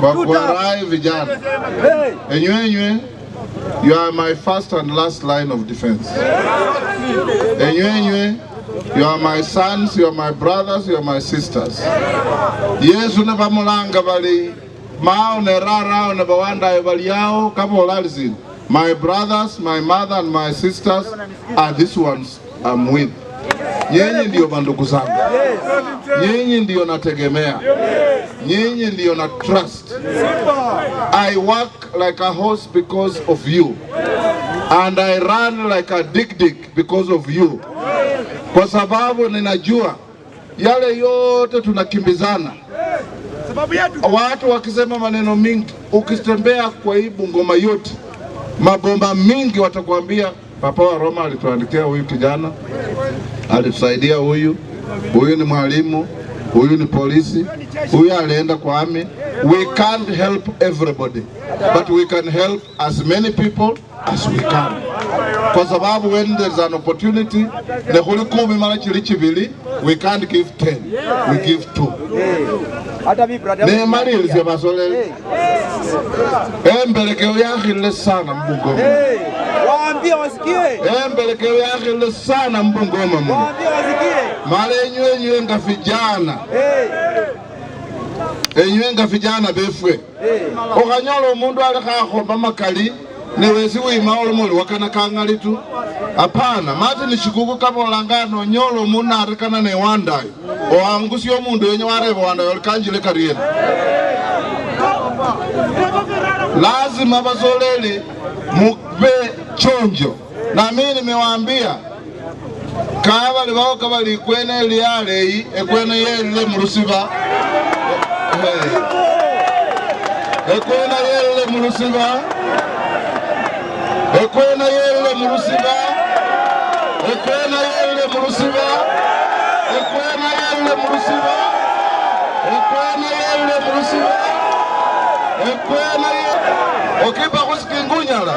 Wakuarai vijana. Enywe, you are my first and last line of defense. Enywe, you are my sons, you are my brothers, you are my sisters. Yesu na bamulanga bali mao ne rara ne bawanda bali yao kama olalizini. My brothers, my mother and my sisters are these ones I'm with. Nyinyi ndio bandugu zangu. Nyinyi ndio nategemea. Nyinyi ndio na trust. I work like a horse because of you. And I run like a dig because of you. Kwa sababu ninajua yale yote tunakimbizana. Watu wakisema maneno mingi, ukitembea kwa hii Bungoma yote, mabomba mingi watakwambia Papa wa Roma alituandikia huyu kijana, alitusaidia huyu ni mwalimu, huyu ni polisi, huyu alienda kwa army. We can't help everybody, but we can help as many people as we can. Kwa sababu when there's an opportunity, ne huli 10 mara chili, we can't give 10, we give 2. Ne mali ilise basole. Mbelekeo yake ile sana Mbungoma. Waambia wasikie. Mbelekeo yake ile sana Mbungoma. Waambia wasikie. Male enywe nga vijana. Enywe nga vijana befwe. Okanyolo omundu alikakhomba makali ne wezi wima olumuli wakana kangali tu. Apana, mati ni shikuku kama olangano nyolo omundu arikana ne wandayo. Oangusi omundu yenye wareba wandayo olikanjile kariyeni. Lazima bazolele mube chonjo. Na mimi nimewaambia kaba libao kaba likwene liale hii ekwene yele murusiba. Ekwene yele murusiba. Ekwene yele murusiba. Ekwene yele murusiba. Ekwene yele murusiba. Ekwene yele murusiba. Ekwene yele. Okipa kusikingunyala.